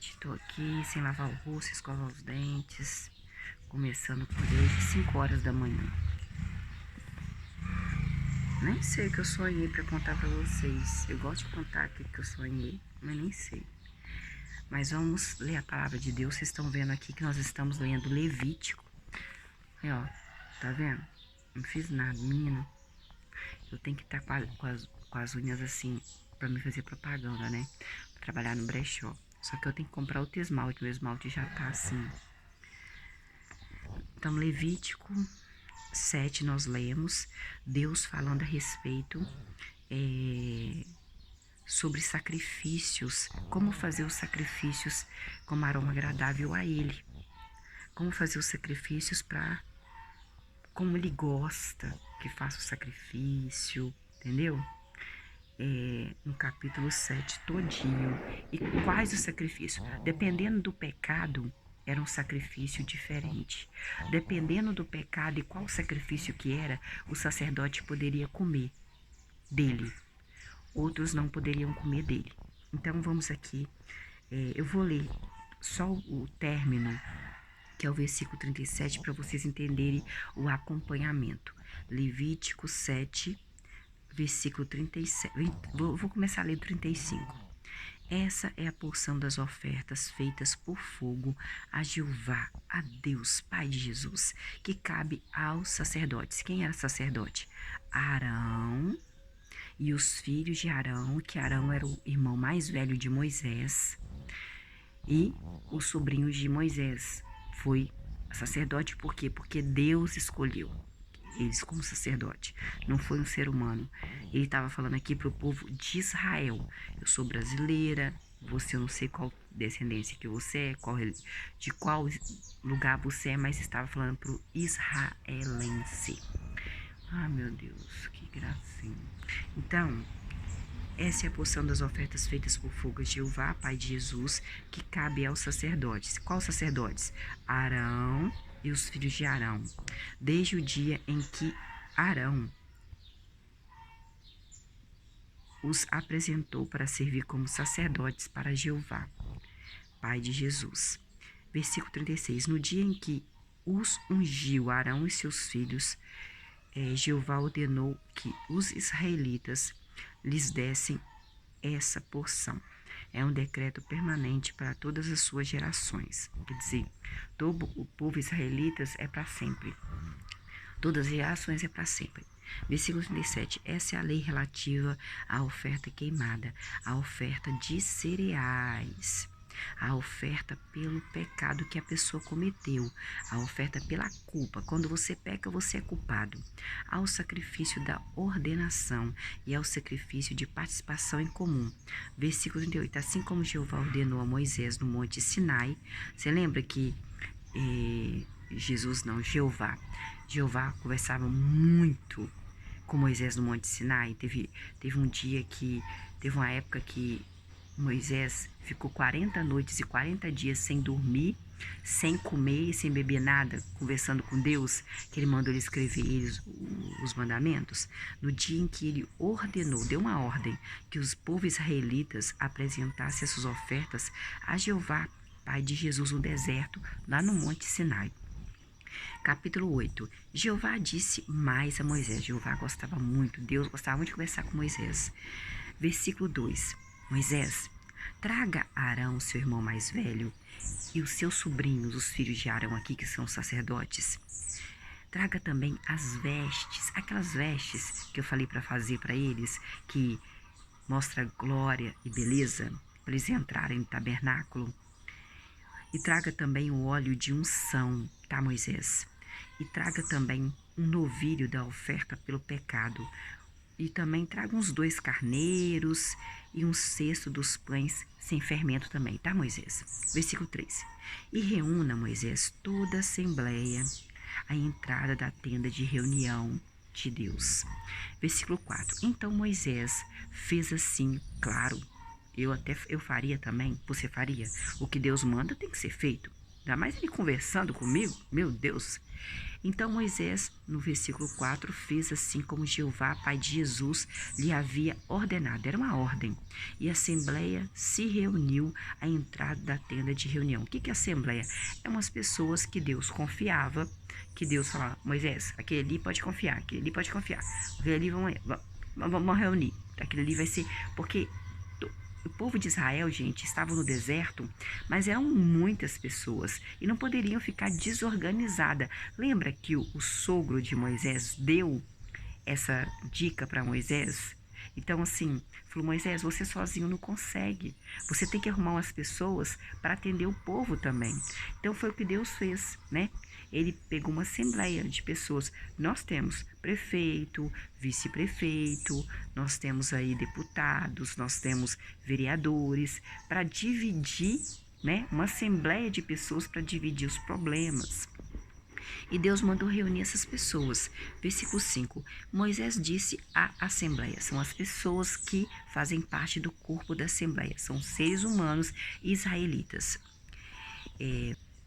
gente, tô aqui sem lavar o rosto, escovar os dentes, começando por desde 5 horas da manhã. Nem sei o que eu sonhei pra contar pra vocês. Eu gosto de contar aqui que eu sonhei, mas nem sei. Mas vamos ler a palavra de Deus. Vocês estão vendo aqui que nós estamos lendo Levítico. Aí, ó, tá vendo? Não fiz nada, menino. Eu tenho que estar com as unhas assim, pra me fazer propaganda, né? Pra trabalhar no brechó. Só que eu tenho que comprar outro esmalte. O esmalte já tá assim. Então, Levítico 7, nós lemos Deus falando a respeito sobre sacrifícios, como fazer os sacrifícios como aroma agradável a Ele, como fazer os sacrifícios para como Ele gosta que faça o sacrifício, entendeu? No capítulo 7 todinho. E quais os sacrifícios? Dependendo do pecado, era um sacrifício diferente. Dependendo do pecado e qual sacrifício que era, o sacerdote poderia comer dele. Outros não poderiam comer dele. Então vamos aqui, eu vou ler só o término, que é o versículo 37, para vocês entenderem o acompanhamento. Levítico 7, versículo 37. Vou começar a ler 35. Essa é a porção das ofertas feitas por fogo a Jeová, a Deus, Pai de Jesus, que cabe aos sacerdotes. Quem era sacerdote? Arão e os filhos de Arão, que Arão era o irmão mais velho de Moisés, e os sobrinhos de Moisés. Foi sacerdote por quê? Porque Deus escolheu eles como sacerdote. Não foi um ser humano. Ele estava falando aqui para o povo de Israel. Eu sou brasileira, você, eu não sei qual descendência que você é, de qual lugar você é, mas estava falando para o israelense. Ah, meu Deus, que gracinha. Então, essa é a porção das ofertas feitas por fogo a Jeová, Pai de Jesus, que cabe aos sacerdotes. Qual sacerdotes? Arão e os filhos de Arão. Desde o dia em que Arão os apresentou para servir como sacerdotes para Jeová, Pai de Jesus. Versículo 36. No dia em que os ungiu Arão e seus filhos, Jeová ordenou que os israelitas lhes dessem essa porção. É um decreto permanente para todas as suas gerações. Quer dizer, todo o povo israelita é para sempre. Todas as gerações é para sempre. Versículo 37. Essa é a lei relativa à oferta queimada, à oferta de cereais, a oferta pelo pecado que a pessoa cometeu, a oferta pela culpa. Quando você peca, você é culpado. Ao sacrifício da ordenação e ao sacrifício de participação em comum. Versículo 38. Assim como Jeová ordenou a Moisés no monte Sinai. Você lembra que Jeová conversava muito com Moisés no monte Sinai. Teve uma época que Moisés ficou 40 noites e 40 dias sem dormir, sem comer e sem beber nada, conversando com Deus, que ele mandou ele escrever os mandamentos. No dia em que ele deu uma ordem que os povos israelitas apresentassem essas ofertas a Jeová, Pai de Jesus, no deserto, lá no monte Sinai. Capítulo 8. Jeová disse mais a Moisés. Deus gostava muito de conversar com Moisés. Versículo 2. Moisés, traga Arão, seu irmão mais velho, e os seus sobrinhos, os filhos de Arão aqui, que são sacerdotes. Traga também as vestes, aquelas vestes que eu falei para fazer para eles, que mostra glória e beleza, para eles entrarem no tabernáculo. E traga também o óleo de unção, tá, Moisés? E traga também um novilho da oferta pelo pecado. E também traga uns 2 carneiros e um cesto dos pães sem fermento também, tá, Moisés? Versículo 3. E reúna, Moisés, toda a assembleia à entrada da tenda de reunião de Deus. Versículo 4. Então Moisés fez assim, claro, eu faria também, você faria. O que Deus manda tem que ser feito. Ainda mais ele conversando comigo, meu Deus. Então Moisés, no versículo 4, fez assim como Jeová, Pai de Jesus, lhe havia ordenado. Era uma ordem. E a assembleia se reuniu à entrada da tenda de reunião. O que é assembleia? É umas pessoas que Deus confiava, que Deus falava, Moisés, aquele ali pode confiar, aquele ali pode confiar. Aquele ali vamos reunir. Aquele ali vai ser... Porque o povo de Israel, gente, estava no deserto, mas eram muitas pessoas e não poderiam ficar desorganizadas. Lembra que o sogro de Moisés deu essa dica para Moisés? Então, assim, falou, Moisés, você sozinho não consegue. Você tem que arrumar umas pessoas para atender o povo também. Então, foi o que Deus fez, né? Ele pegou uma assembleia de pessoas. Nós temos prefeito, vice-prefeito, nós temos aí deputados, nós temos vereadores, para dividir, né? Uma assembleia de pessoas para dividir os problemas. E Deus mandou reunir essas pessoas. Versículo 5. Moisés disse à assembleia. São as pessoas que fazem parte do corpo da assembleia. São seres humanos israelitas.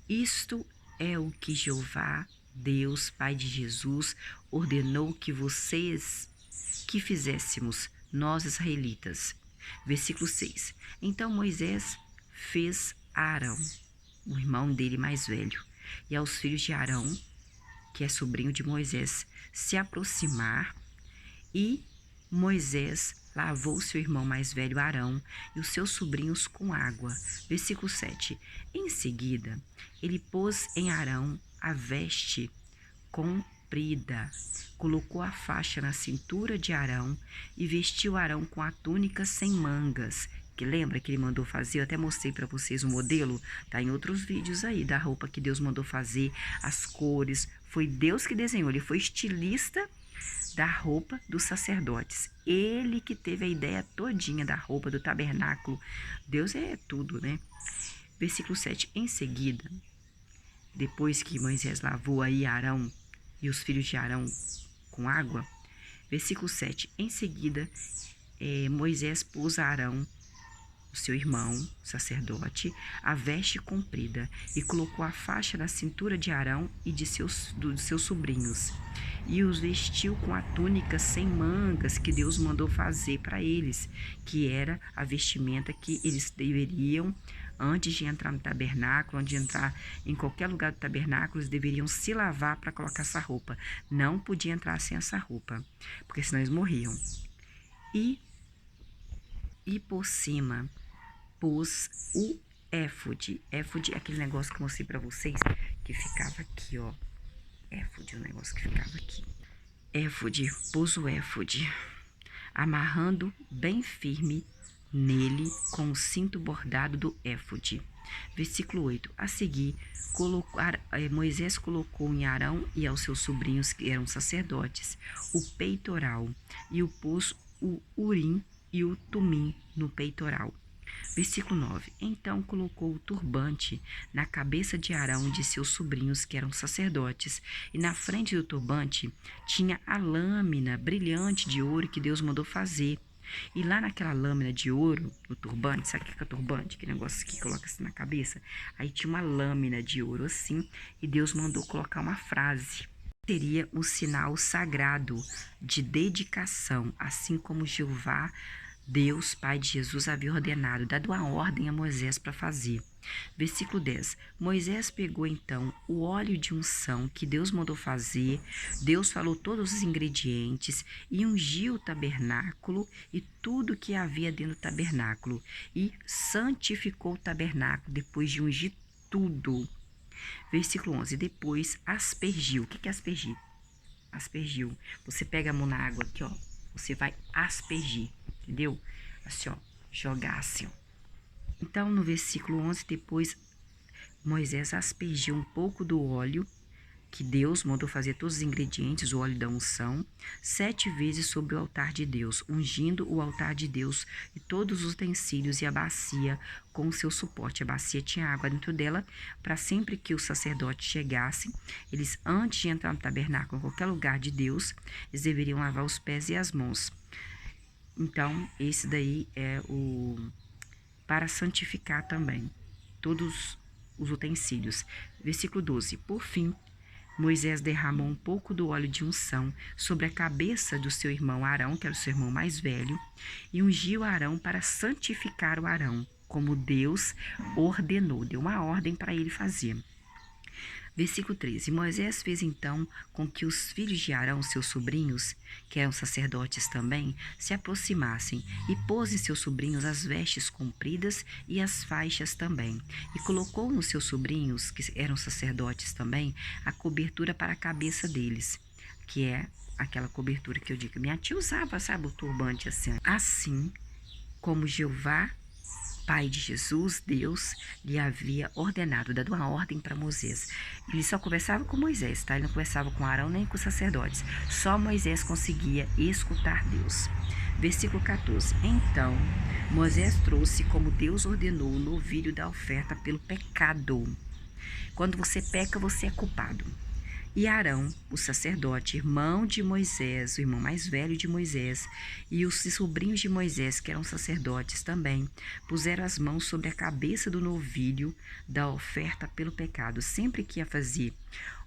Isto é o que Jeová, Deus, Pai de Jesus, ordenou que fizéssemos, nós israelitas. Versículo 6. Então Moisés fez a Arão, o irmão dele mais velho, e aos filhos de Arão, que é sobrinho de Moisés, se aproximar, e Moisés lavou seu irmão mais velho Arão e os seus sobrinhos com água. Versículo 7. Em seguida, ele pôs em Arão a veste comprida, colocou a faixa na cintura de Arão e vestiu Arão com a túnica sem mangas, que lembra que ele mandou fazer? Eu até mostrei para vocês o modelo, tá em outros vídeos aí, da roupa que Deus mandou fazer, as cores, foi Deus que desenhou, ele foi estilista da roupa dos sacerdotes. Ele que teve a ideia todinha da roupa do tabernáculo. Deus é tudo, né? Versículo 7. Em seguida, depois que Moisés lavou aí Arão e os filhos de Arão com água, versículo 7. Em seguida, Moisés pôs a Arão, o seu irmão, sacerdote, a veste comprida e colocou a faixa na cintura de Arão e de seus sobrinhos e os vestiu com a túnica sem mangas que Deus mandou fazer para eles, que era a vestimenta que eles deveriam, antes de entrar no tabernáculo, antes de entrar em qualquer lugar do tabernáculo, eles deveriam se lavar para colocar essa roupa. Não podia entrar sem essa roupa, porque senão eles morriam. E por cima pôs o éfode. Éfode é aquele negócio que eu mostrei pra vocês, que ficava aqui, ó. Éfode, o negócio que ficava aqui. Éfode, pôs o éfode, amarrando bem firme nele com o cinto bordado do éfode. Versículo 8. A seguir, Moisés colocou em Arão e aos seus sobrinhos, que eram sacerdotes, o peitoral, e o pôs o urim e o tumim no peitoral. Versículo 9. Então colocou o turbante na cabeça de Arão e de seus sobrinhos, que eram sacerdotes, e na frente do turbante tinha a lâmina brilhante de ouro que Deus mandou fazer. E lá naquela lâmina de ouro, no turbante, sabe o que é turbante? Que negócio que coloca assim na cabeça? Aí tinha uma lâmina de ouro assim, e Deus mandou colocar uma frase. Seria um sinal sagrado de dedicação, assim como Jeová, Deus, Pai de Jesus, havia ordenado, dado uma ordem a Moisés para fazer. Versículo 10. Moisés pegou então o óleo de unção que Deus mandou fazer, Deus falou todos os ingredientes e ungiu o tabernáculo e tudo que havia dentro do tabernáculo e santificou o tabernáculo depois de ungir tudo. Versículo 11. Depois aspergiu. O que é aspergir? Aspergiu. Você pega a mão na água aqui, ó. Você vai aspergir, entendeu? Assim, ó, jogar assim, ó. Então, no versículo 11, depois Moisés aspergiu um pouco do óleo que Deus mandou fazer, todos os ingredientes, o óleo da unção, 7 vezes sobre o altar de Deus, ungindo o altar de Deus e todos os utensílios e a bacia com o seu suporte. A bacia tinha água dentro dela, para sempre que os sacerdotes chegassem, eles, antes de entrar no tabernáculo, em qualquer lugar de Deus, eles deveriam lavar os pés e as mãos. Então, esse daí é o para santificar também. Todos os utensílios. Versículo 12. Por fim, Moisés derramou um pouco do óleo de unção sobre a cabeça do seu irmão Arão, que era o seu irmão mais velho, e ungiu Arão para santificar o Arão, como Deus ordenou. Deu uma ordem para ele fazer. Versículo 13. Moisés fez então com que os filhos de Arão, seus sobrinhos, que eram sacerdotes também, se aproximassem, e pôs em seus sobrinhos as vestes compridas e as faixas também. E colocou nos seus sobrinhos, que eram sacerdotes também, a cobertura para a cabeça deles, que é aquela cobertura que eu digo que minha tia usava, sabe, o turbante assim. Assim como Jeová, Pai de Jesus, Deus, lhe havia ordenado, dado uma ordem para Moisés. Ele só conversava com Moisés, tá? Ele não conversava com Arão nem com os sacerdotes. Só Moisés conseguia escutar Deus. Versículo 14. Então, Moisés trouxe, como Deus ordenou, o novilho da oferta pelo pecado. Quando você peca, você é culpado. E Arão, o sacerdote, irmão de Moisés, o irmão mais velho de Moisés, e os sobrinhos de Moisés, que eram sacerdotes também, puseram as mãos sobre a cabeça do novilho da oferta pelo pecado. Sempre que ia fazer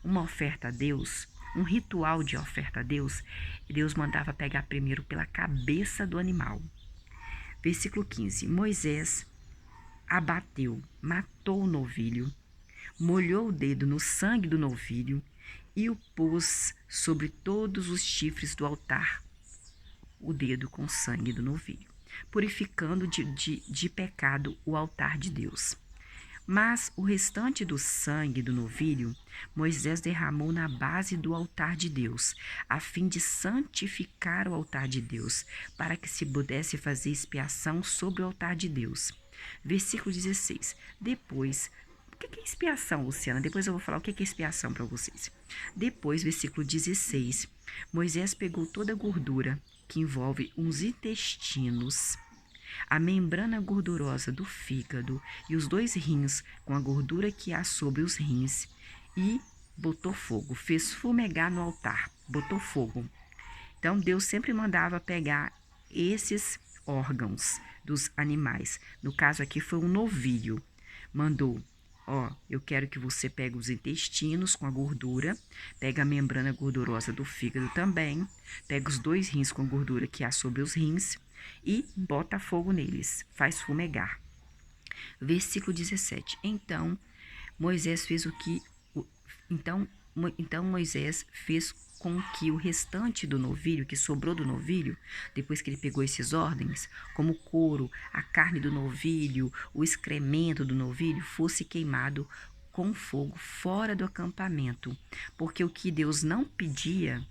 uma oferta a Deus, um ritual de oferta a Deus, Deus mandava pegar primeiro pela cabeça do animal. Versículo 15. Moisés abateu, matou o novilho, molhou o dedo no sangue do novilho e o pôs sobre todos os chifres do altar, o dedo com sangue do novilho, purificando de pecado o altar de Deus. Mas o restante do sangue do novilho, Moisés derramou na base do altar de Deus, a fim de santificar o altar de Deus, para que se pudesse fazer expiação sobre o altar de Deus. Versículo 16. Depois, o que é expiação, Luciana? Depois eu vou falar o que é expiação para vocês. Depois, versículo 16, Moisés pegou toda a gordura que envolve os intestinos, a membrana gordurosa do fígado e os 2 rins com a gordura que há sobre os rins e botou fogo, fez fumegar no altar, botou fogo. Então, Deus sempre mandava pegar esses órgãos dos animais. No caso aqui foi um novilho. Mandou, eu quero que você pegue os intestinos com a gordura, pega a membrana gordurosa do fígado também, pega os 2 rins com a gordura que há sobre os rins e bota fogo neles, faz fumegar. Versículo 17. Então Moisés fez Moisés fez com que o restante do novilho, que sobrou do novilho, depois que ele pegou esses ordens, como o couro, a carne do novilho, o excremento do novilho, fosse queimado com fogo fora do acampamento. Porque o que Deus não pedia,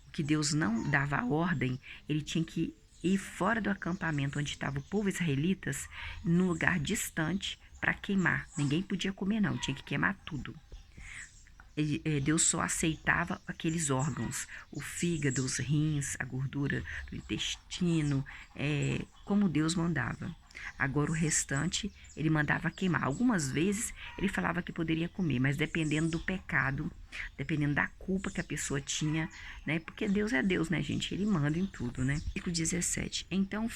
o que Deus não dava ordem, ele tinha que ir fora do acampamento onde estava o povo israelitas, num lugar distante, para queimar. Ninguém podia comer não, tinha que queimar tudo. Deus só aceitava aqueles órgãos, o fígado, os rins, a gordura do intestino, como Deus mandava. Agora o restante ele mandava queimar. Algumas vezes ele falava que poderia comer, mas dependendo do pecado, dependendo da culpa que a pessoa tinha, né? Porque Deus é Deus, né, gente? Ele manda em tudo, né? Versículo 17. Então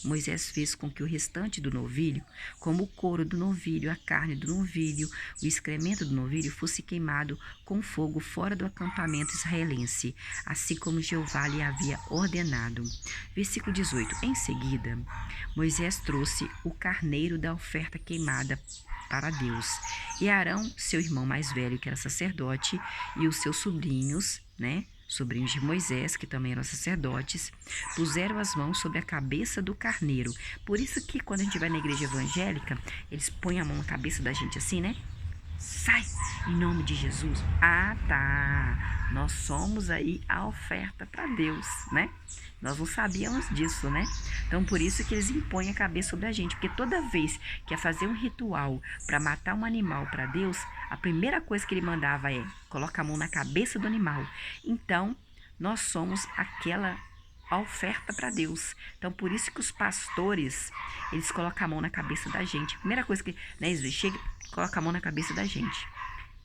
Moisés fez com que o restante do novilho, como o couro do novilho, a carne do novilho, o excremento do novilho, fosse queimado com fogo fora do acampamento israelense, assim como Jeová lhe havia ordenado. Versículo 18. Em seguida, Moisés trouxe o carneiro da oferta queimada para Deus. E Arão, seu irmão mais velho, que era sacerdote, e os seus sobrinhos, né, sobrinhos de Moisés, que também eram sacerdotes, puseram as mãos sobre a cabeça do carneiro. Por isso que quando a gente vai na igreja evangélica, eles põem a mão na cabeça da gente assim, né? Sai, em nome de Jesus. Ah, tá. Nós somos aí a oferta para Deus, né? Nós não sabíamos disso, né? Então, por isso que eles impõem a cabeça sobre a gente. Porque toda vez que ia fazer um ritual para matar um animal para Deus, a primeira coisa que ele mandava é coloca a mão na cabeça do animal. Então, nós somos aquela oferta para Deus. Então, por isso que os pastores, eles colocam a mão na cabeça da gente. A primeira coisa que, né, eles chegam, coloca a mão na cabeça da gente.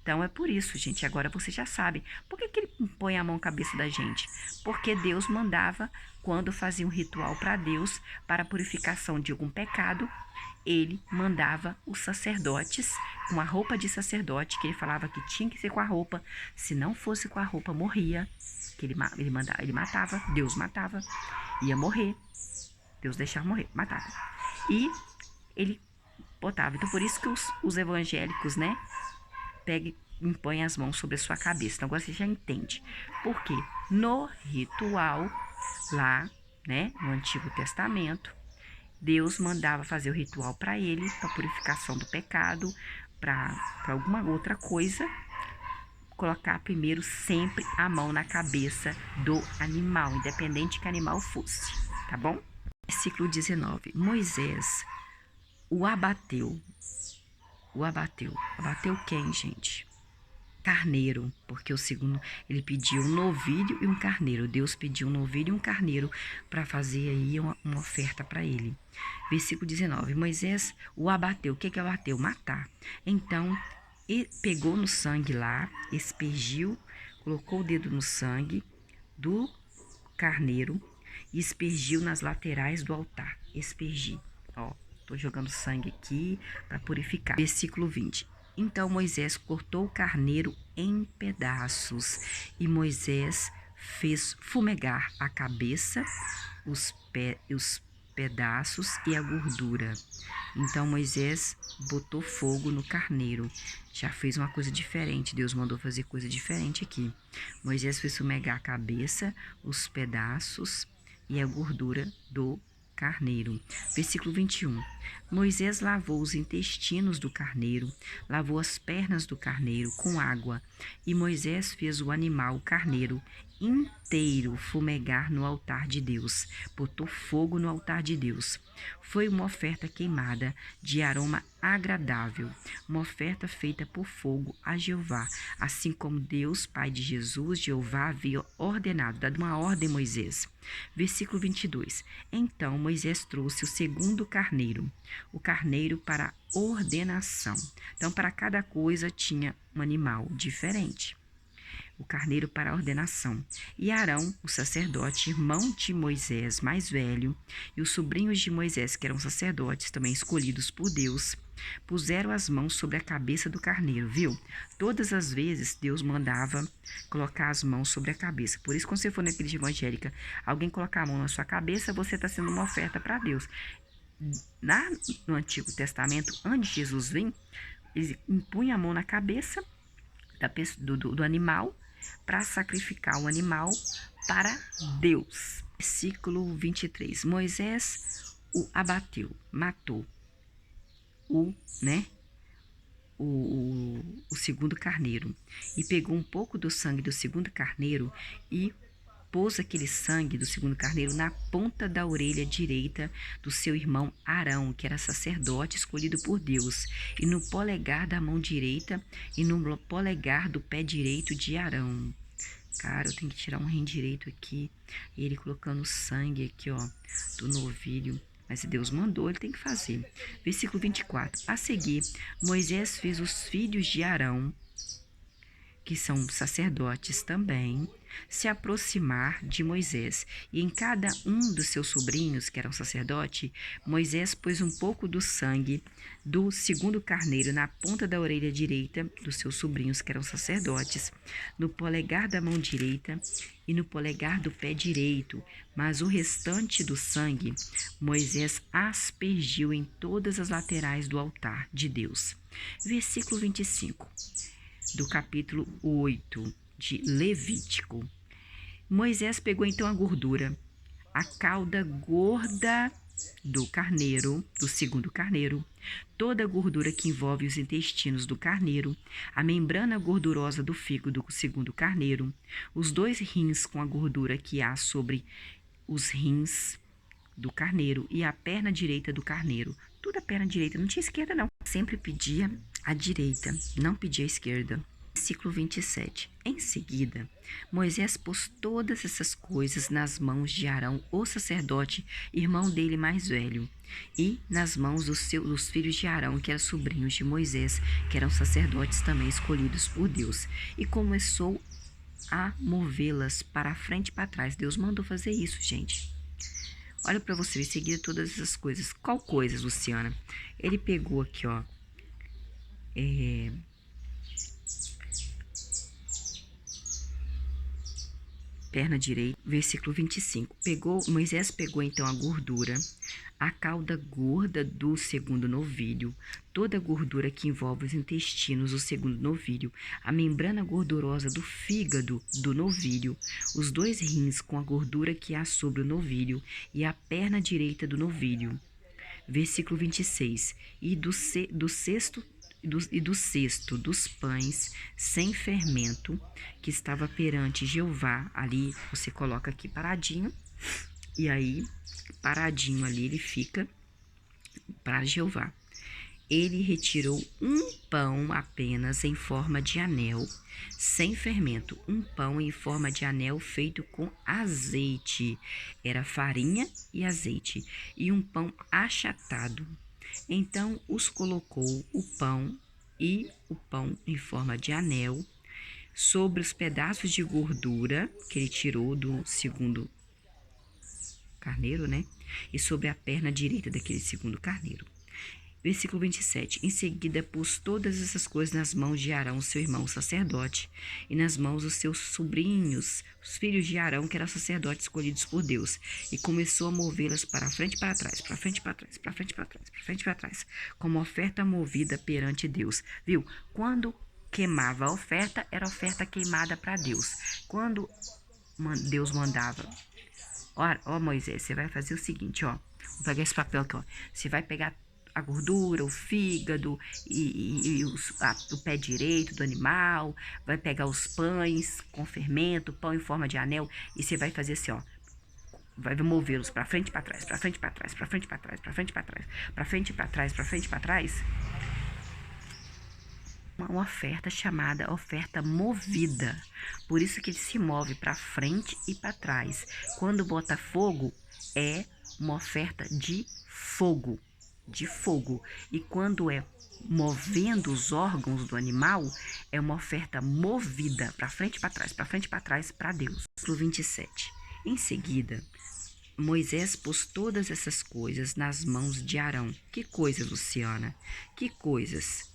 Então é por isso, gente, agora você já sabe. Por que ele põe a mão na cabeça da gente? Porque Deus mandava, quando fazia um ritual para Deus, para a purificação de algum pecado, ele mandava os sacerdotes com a roupa de sacerdote, que ele falava que tinha que ser com a roupa. Se não fosse com a roupa, morria. Que ele matava, Deus matava, ia morrer. Deus deixava morrer, matava. E ele botava. Então, por isso que os evangélicos, né, pegam e impõem as mãos sobre a sua cabeça. Então, agora você já entende. Porque no ritual, lá, né, no Antigo Testamento, Deus mandava fazer o ritual para ele, para purificação do pecado, para alguma outra coisa, colocar primeiro sempre a mão na cabeça do animal, independente que animal fosse, tá bom? Versículo 19. Moisés o abateu. Abateu quem, gente? Carneiro, porque o segundo, ele pediu um novilho e um carneiro. Deus pediu um novilho e um carneiro para fazer aí uma oferta para ele. Versículo 19. Moisés o abateu. O que é abateu? Matar. Então, ele pegou no sangue lá, aspergiu, colocou o dedo no sangue do carneiro e aspergiu nas laterais do altar. Aspergir. Ó, tô jogando sangue aqui para purificar. Versículo 20. Então Moisés cortou o carneiro em pedaços e Moisés fez fumegar a cabeça, os pedaços e a gordura. Então Moisés botou fogo no carneiro. Já fez uma coisa diferente. Deus mandou fazer coisa diferente aqui. Moisés fez fumegar a cabeça, os pedaços e a gordura do carneiro. Versículo 21. Moisés lavou os intestinos do carneiro, lavou as pernas do carneiro com água, e Moisés fez o animal, o carneiro, inteiro fumegar no altar de Deus. Botou fogo no altar de Deus. Foi uma oferta queimada de aroma agradável, uma oferta feita por fogo a Jeová, assim como Deus, Pai de Jesus, Jeová havia ordenado, dado uma ordem a Moisés. Versículo 22. Então Moisés trouxe o segundo carneiro, o carneiro para ordenação. Então, para cada coisa tinha um animal diferente. O carneiro para a ordenação. E Arão, o sacerdote, irmão de Moisés mais velho, e os sobrinhos de Moisés, que eram sacerdotes, também escolhidos por Deus, puseram as mãos sobre a cabeça do carneiro, viu? Todas as vezes Deus mandava colocar as mãos sobre a cabeça. Por isso, quando você for na igreja evangélica, alguém colocar a mão na sua cabeça, você está sendo uma oferta para Deus. No Antigo Testamento, antes de Jesus vir, eles impunham a mão na cabeça do animal para sacrificar o animal para Deus. Versículo 23. Moisés o abateu, matou o segundo carneiro e pegou um pouco do sangue do segundo carneiro e pôs aquele sangue do segundo carneiro na ponta da orelha direita do seu irmão Arão, que era sacerdote escolhido por Deus, e no polegar da mão direita e no polegar do pé direito de Arão. Cara, eu tenho que tirar um rim direito aqui. E ele colocando sangue aqui, ó, do novilho. Mas se Deus mandou, ele tem que fazer. Versículo 24. A seguir, Moisés fez os filhos de Arão, que são sacerdotes também, se aproximar de Moisés. E em cada um dos seus sobrinhos, que eram sacerdote, Moisés pôs um pouco do sangue do segundo carneiro na ponta da orelha direita dos seus sobrinhos, que eram sacerdotes, no polegar da mão direita e no polegar do pé direito. Mas o restante do sangue, Moisés aspergiu em todas as laterais do altar de Deus. Versículo 25. Do capítulo 8 de Levítico. Moisés pegou então a gordura, a cauda gorda do carneiro, do segundo carneiro, toda a gordura que envolve os intestinos do carneiro, a membrana gordurosa do fígado do segundo carneiro, os 2 rins com a gordura que há sobre os rins do carneiro e a perna direita do carneiro. Tudo a perna direita, não tinha esquerda não. Sempre pedia a direita, não pedia a esquerda. Versículo 27. Em seguida, Moisés pôs todas essas coisas nas mãos de Arão, o sacerdote, irmão dele mais velho, e nas mãos dos filhos de Arão, que eram sobrinhos de Moisés, que eram sacerdotes também escolhidos por Deus, e começou a movê-las para frente e para trás. Deus mandou fazer isso, gente. Olha para você, em seguida todas essas coisas. Qual coisas, Luciana? Ele pegou aqui, ó, perna direita, versículo 25. Moisés pegou então a gordura, a cauda gorda do segundo novilho, toda a gordura que envolve os intestinos do segundo novilho, a membrana gordurosa do fígado do novilho, os 2 rins com a gordura que há sobre o novilho e a perna direita do novilho. Versículo 26. E do cesto dos pães sem fermento que estava perante Jeová. Ali você coloca aqui paradinho, e aí paradinho ali ele fica para Jeová. Ele retirou um pão apenas em forma de anel, sem fermento, um pão em forma de anel feito com azeite, era farinha e azeite, e um pão achatado. Então os colocou o pão em forma de anel sobre os pedaços de gordura que ele tirou do segundo carneiro, né? E sobre a perna direita daquele segundo carneiro. Versículo 27. Em seguida pôs todas essas coisas nas mãos de Arão, seu irmão sacerdote, e nas mãos dos seus sobrinhos, os filhos de Arão, que eram sacerdotes escolhidos por Deus, e começou a movê-las para frente e para trás, para frente e para trás, para frente e para trás, para frente e para trás, como oferta movida perante Deus. Viu? Quando queimava a oferta, era oferta queimada para Deus. Quando Deus mandava, ó Moisés, você vai fazer o seguinte, ó, vou pegar esse papel aqui, ó, você vai pegar a gordura, o fígado e o pé direito do animal, vai pegar os pães com fermento, pão em forma de anel, e você vai fazer assim, ó, vai movê-los para frente e para trás, para frente e para trás, para frente e para trás, para frente e para trás, para frente e para trás, para frente e para trás. Uma oferta chamada oferta movida, por isso que ele se move para frente e para trás. Quando bota fogo, é uma oferta de fogo. E quando é movendo os órgãos do animal, é uma oferta movida para frente e para trás, para frente e para trás, para Deus. Versículo 27. Em seguida, Moisés pôs todas essas coisas nas mãos de Arão. Que coisas, Luciana? Que coisas?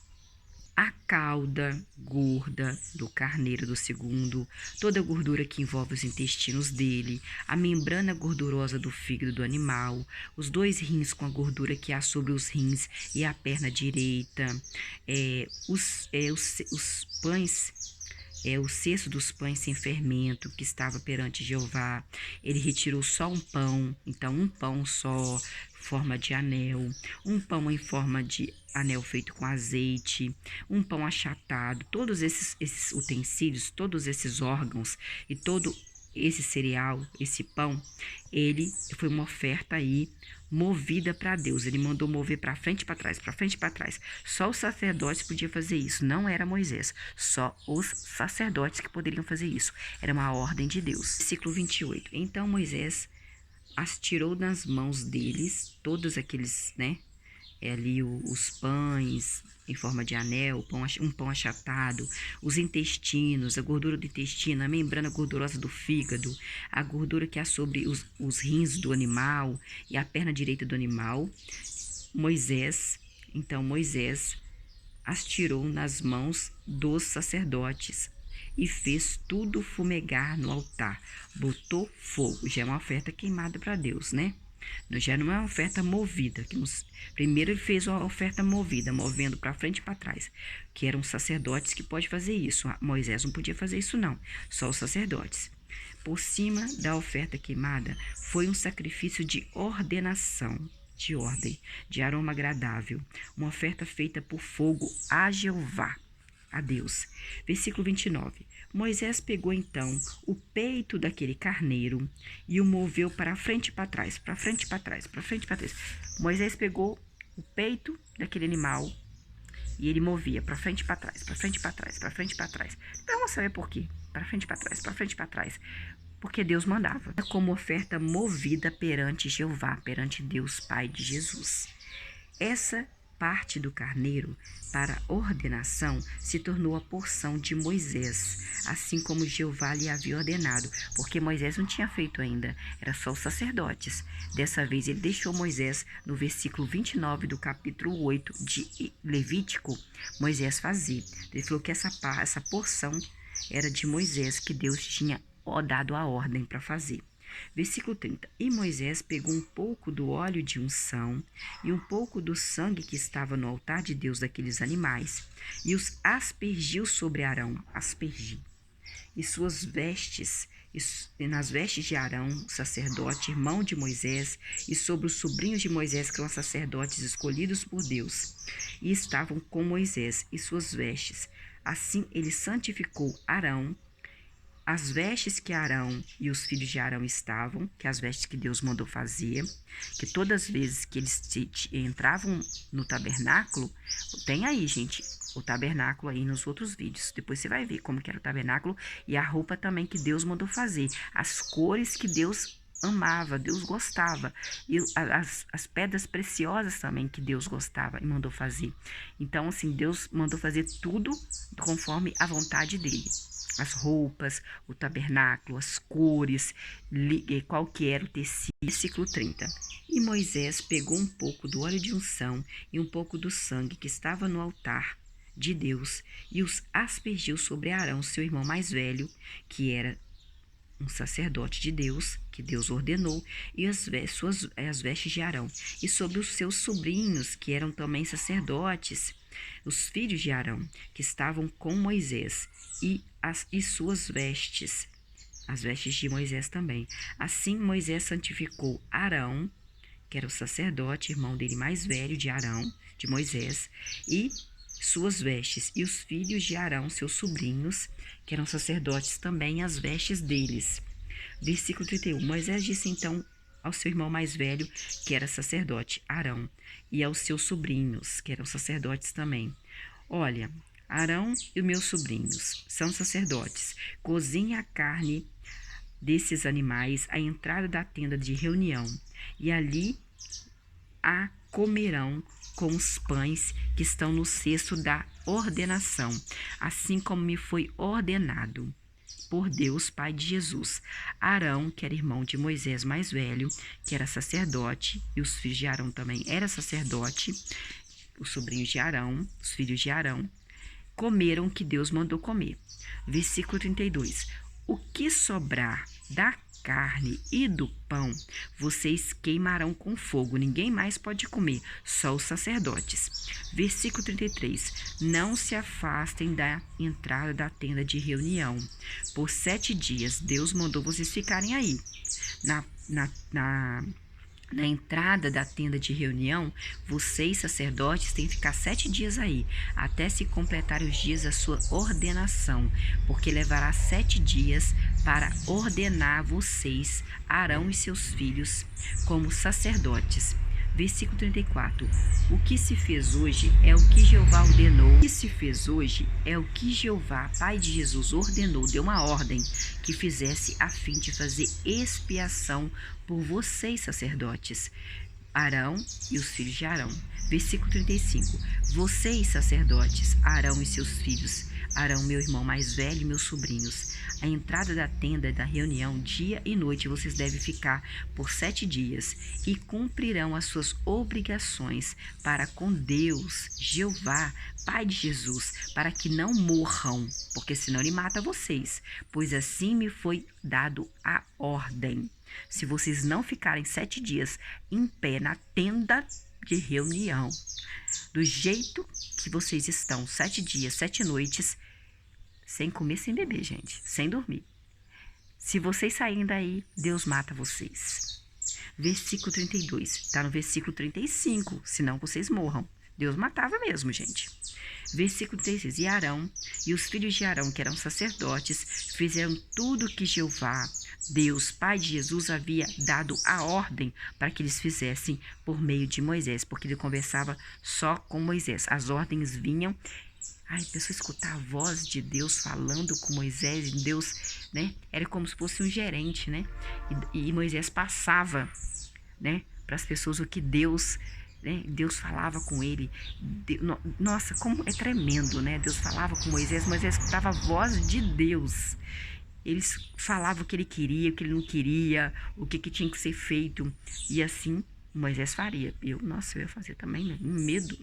A cauda gorda do carneiro do segundo, toda a gordura que envolve os intestinos dele, a membrana gordurosa do fígado do animal, os 2 rins com a gordura que há sobre os rins e a perna direita, os pães, o cesto dos pães sem fermento que estava perante Jeová. Ele retirou só um pão, então um pão só, forma de anel, um pão em forma de anel feito com azeite, um pão achatado, todos esses utensílios, todos esses órgãos e todo esse cereal, esse pão, ele foi uma oferta aí movida para Deus. Ele mandou mover para frente e para trás, para frente e para trás. Só os sacerdotes podiam fazer isso, não era Moisés. Só os sacerdotes que poderiam fazer isso. Era uma ordem de Deus. Versículo 28. Então Moisés as tirou das mãos deles, todos aqueles, né? Ali os pães em forma de anel, um pão achatado, os intestinos, a gordura do intestino, a membrana gordurosa do fígado, a gordura que há sobre os rins do animal e a perna direita do animal. Moisés as tirou nas mãos dos sacerdotes e fez tudo fumegar no altar. Botou fogo, já é uma oferta queimada para Deus, né? Já não é uma oferta movida. Primeiro ele fez uma oferta movida, movendo para frente e para trás, que eram sacerdotes que podem fazer isso. Moisés não podia fazer isso não, só os sacerdotes. Por cima da oferta queimada foi um sacrifício de ordenação, de ordem, de aroma agradável, uma oferta feita por fogo a Jeová, a Deus. Versículo 29. Moisés pegou então o peito daquele carneiro e o moveu para frente e para trás, para frente e para trás, para frente e para trás. Moisés pegou o peito daquele animal E ele movia para frente e para trás, para frente e para trás, para frente e para trás. Então vamos saber por quê. Para frente e para trás, para frente e para trás. Porque Deus mandava. Como oferta movida perante Jeová, perante Deus Pai de Jesus. Essa parte do carneiro para ordenação se tornou a porção de Moisés, assim como Jeová lhe havia ordenado, porque Moisés não tinha feito ainda, era só os sacerdotes. Dessa vez ele deixou Moisés no versículo 29 do capítulo 8 de Levítico, Moisés fazia. Ele falou que essa porção era de Moisés, que Deus tinha dado a ordem para fazer. Versículo 30. E Moisés pegou um pouco do óleo de unção e um pouco do sangue que estava no altar de Deus daqueles animais e os aspergiu sobre Arão, e suas vestes, e nas vestes de Arão, sacerdote, irmão de Moisés, e sobre os sobrinhos de Moisés, que eram sacerdotes escolhidos por Deus, e estavam com Moisés e suas vestes. Assim ele santificou Arão, as vestes que Arão e os filhos de Arão estavam, que as vestes que Deus mandou fazer, que todas as vezes que eles entravam no tabernáculo, tem aí, gente, o tabernáculo aí nos outros vídeos. Depois você vai ver como que era o tabernáculo e a roupa também que Deus mandou fazer, as cores que Deus amava, Deus gostava, e as pedras preciosas também que Deus gostava e mandou fazer. Então, assim, Deus mandou fazer tudo conforme a vontade dele. As roupas, o tabernáculo, as cores, qual que era o tecido. Versículo 30. E Moisés pegou um pouco do óleo de unção e um pouco do sangue que estava no altar de Deus e os aspergiu sobre Arão, seu irmão mais velho, que era um sacerdote de Deus, que Deus ordenou, e as vestes de Arão, e sobre os seus sobrinhos, que eram também sacerdotes, os filhos de Arão, que estavam com Moisés, e suas vestes, as vestes de Moisés também. Assim Moisés santificou Arão, que era o sacerdote, irmão dele mais velho de Arão, de Moisés, e suas vestes, e os filhos de Arão, seus sobrinhos, que eram sacerdotes também, as vestes deles. Versículo 31. Moisés disse então ao seu irmão mais velho, que era sacerdote, Arão, e aos seus sobrinhos, que eram sacerdotes também: olha, Arão e os meus sobrinhos são sacerdotes. Cozinhe a carne desses animais à entrada da tenda de reunião, e ali a comerão com os pães que estão no cesto da ordenação, assim como me foi ordenado por Deus, Pai de Jesus. Arão, que era irmão de Moisés mais velho, que era sacerdote, e os filhos de Arão também era sacerdote, os sobrinhos de Arão, os filhos de Arão, comeram o que Deus mandou comer. Versículo 32. O que sobrar da carne e do pão, vocês queimarão com fogo. Ninguém mais pode comer, só os sacerdotes. Versículo 33. Não se afastem da entrada da tenda de reunião. Por 7 dias, Deus mandou vocês ficarem aí. Na entrada da tenda de reunião, vocês, sacerdotes, têm que ficar 7 dias aí, até se completar os dias da sua ordenação, porque levará 7 dias para ordenar vocês, Arão e seus filhos, como sacerdotes. Versículo 34. O que se fez hoje é o que Jeová ordenou. O que se fez hoje é o que Jeová, Pai de Jesus, ordenou, deu uma ordem que fizesse a fim de fazer expiação por vocês, sacerdotes, Arão e os filhos de Arão. Versículo 35. Vocês, sacerdotes, Arão e seus filhos, Arão, meu irmão mais velho, e meus sobrinhos, a entrada da tenda da reunião, dia e noite, vocês devem ficar por 7 dias e cumprirão as suas obrigações para com Deus, Jeová, Pai de Jesus, para que não morram, porque senão ele mata vocês, pois assim me foi dado a ordem. Se vocês não ficarem 7 dias em pé na tenda de reunião, do jeito que vocês estão, 7 dias, 7 noites, sem comer, sem beber, gente, sem dormir. Se vocês saírem daí, Deus mata vocês. Versículo 32, está no versículo 35, senão vocês morram. Deus matava mesmo, gente. Versículo 3 diz: E Arão e os filhos de Arão, que eram sacerdotes, fizeram tudo o que Jeová, Deus, Pai de Jesus, havia dado a ordem para que eles fizessem por meio de Moisés, porque ele conversava só com Moisés. As ordens vinham. Ai, a pessoa escutar a voz de Deus falando com Moisés, e Deus, né? Era como se fosse um gerente, né? E Moisés passava, né, para as pessoas o que Deus, né? Deus falava com ele. Nossa, como é tremendo, né? Deus falava com Moisés, Moisés escutava a voz de Deus. Eles falavam o que ele queria, o que ele não queria, o que tinha que ser feito. E assim Moisés faria. Nossa, eu ia fazer também, né? Medo.